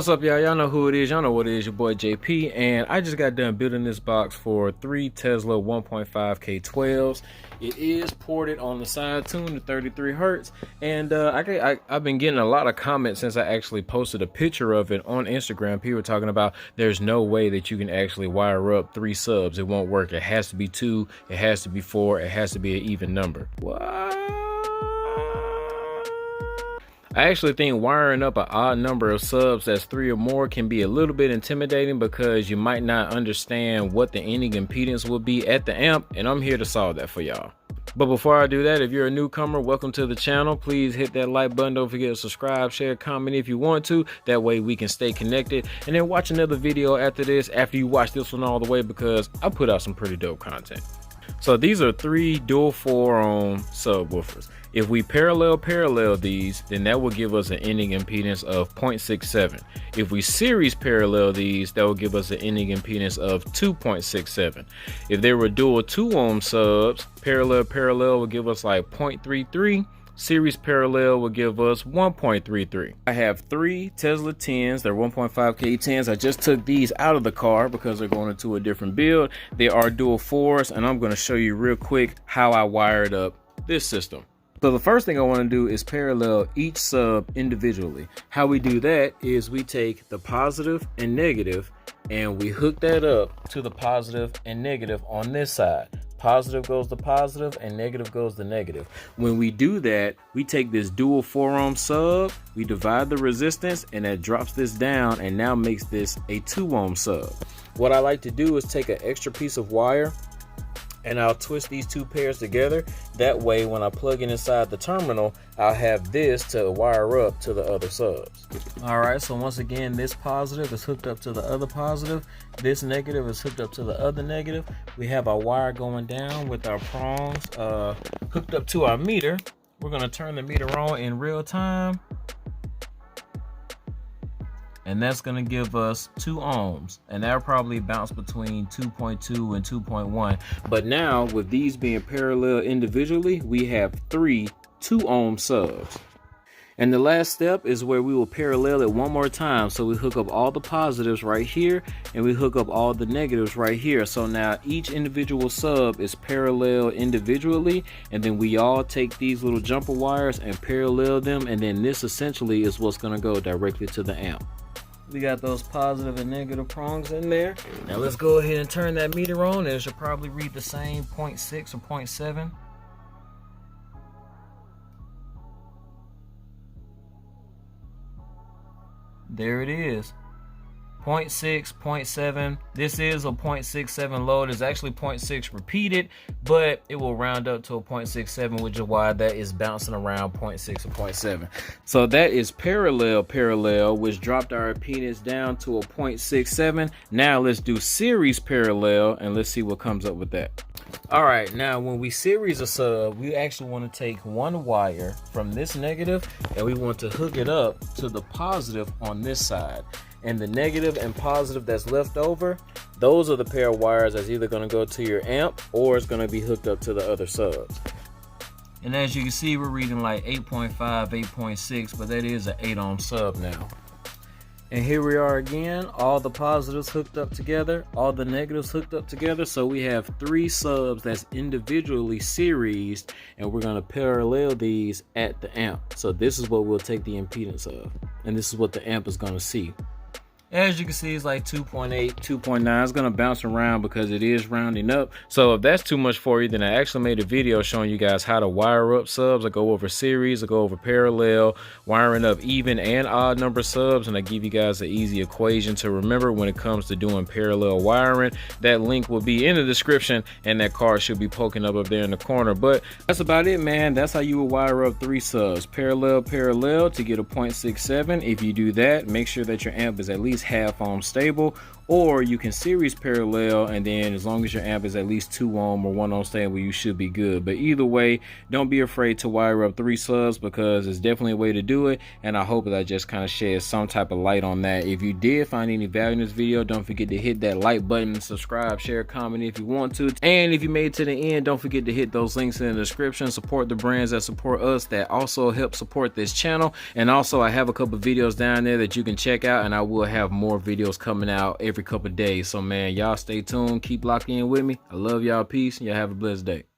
What's up, y'all? Y'all know who it is. Y'all know what it is. Your boy JP, and I just got done building this box for 3 Tesla 1.5K 12s. It is ported on the side tune to 33 hertz, and I've been getting a lot of comments since I actually posted a picture of it on Instagram. People talking about there's no way that you can actually wire up 3 subs. It won't work. It has to be 2. It has to be 4. It has to be an even number. What? I actually think wiring up an odd number of subs that's 3 or more can be a little bit intimidating because you might not understand what the ending impedance will be at the amp, and I'm here to solve that for y'all. But before I do that, if you're a newcomer, welcome to the channel. Please hit that like button. Don't forget to subscribe, share, comment if you want to. That way we can stay connected. And then watch another video after this, after you watch this one all the way, because I put out some pretty dope content. So these are 3 dual 4-ohm subwoofers. If we parallel these, then that will give us an ending impedance of 0.67. If we series parallel these, that will give us an ending impedance of 2.67. If they were dual 2-ohm subs, parallel will give us like 0.33. Series parallel will give us 1.33. I have 3 Tesla 10s. They're 1.5K 10s. I just took these out of the car because they're going into a different build. They are dual 4s, and I'm going to show you real quick how I wired up this system. So the first thing I want to do is parallel each sub individually. How we do that is we take the positive and negative and we hook that up to the positive and negative on this side. Positive goes to positive and negative goes to negative. When we do that, we take this dual 4-ohm sub, we divide the resistance, and that drops this down and now makes this a 2-ohm sub. What I like to do is take an extra piece of wire and I'll twist these 2 pairs together. That way, when I plug it inside the terminal, I'll have this to wire up to the other subs. All right, so once again, this positive is hooked up to the other positive. This negative is hooked up to the other negative. We have our wire going down with our prongs hooked up to our meter. We're gonna turn the meter on in real time. And that's going to give us 2 ohms, and that'll probably bounce between 2.2 and 2.1. But now with these being parallel individually, we have 3 2-ohm subs. And the last step is where we will parallel it one more time. So we hook up all the positives right here and we hook up all the negatives right here. So now each individual sub is parallel individually, and then we all take these little jumper wires and parallel them, and then this essentially is what's going to go directly to the amp. We got those positive and negative prongs in there. Now let's go ahead and turn that meter on, and it should probably read the same 0.6 or 0.7. There it is. 0.6, 0.7. This is a 0.67 load. It's actually 0.6 repeated, but it will round up to a 0.67, which is why that is bouncing around 0.6 or 0.7. So that is parallel, which dropped our impedance down to a 0.67. Now let's do series parallel, and let's see what comes up with that. All right, now when we series a sub, we actually want to take one wire from this negative and we want to hook it up to the positive on this side. And the negative and positive that's left over, those are the pair of wires that's either going to go to your amp or it's going to be hooked up to the other subs. And as you can see, we're reading like 8.5, 8.6, but that is an 8-ohm sub now. And here we are again, all the positives hooked up together, all the negatives hooked up together. So we have 3 subs that's individually series, and we're going to parallel these at the amp. So this is what we'll take the impedance of, and this is what the amp is going to see. As you can see, it's like 2.8, 2.9. It's going to bounce around because it is rounding up. So if that's too much for you, then I actually made a video showing you guys how to wire up subs. I go over series, I go over parallel, wiring up even and odd number subs, and I give you guys an easy equation to remember when it comes to doing parallel wiring. That link will be in the description, and that card should be poking up there in the corner. But that's about it, man. That's how you will wire up 3 subs. Parallel to get a 0.67. If you do that, make sure that your amp is at least least half ohm stable, or you can series parallel, and then as long as your amp is at least 2 ohm or 1 ohm stable, you should be good. But either way, don't be afraid to wire up 3 subs, because it's definitely a way to do it, and I hope that I just kind of shed some type of light on that. If you did find any value in this video, don't forget to hit that like button, subscribe, share, comment if you want to, and if you made it to the end, don't forget to hit those links in the description. Support the brands that support us, that also help support this channel. And also, I have a couple videos down there that you can check out, and I will have more videos coming out every couple days. So man, y'all stay tuned, keep locked in with me. I love y'all. Peace. Y'all have a blessed day.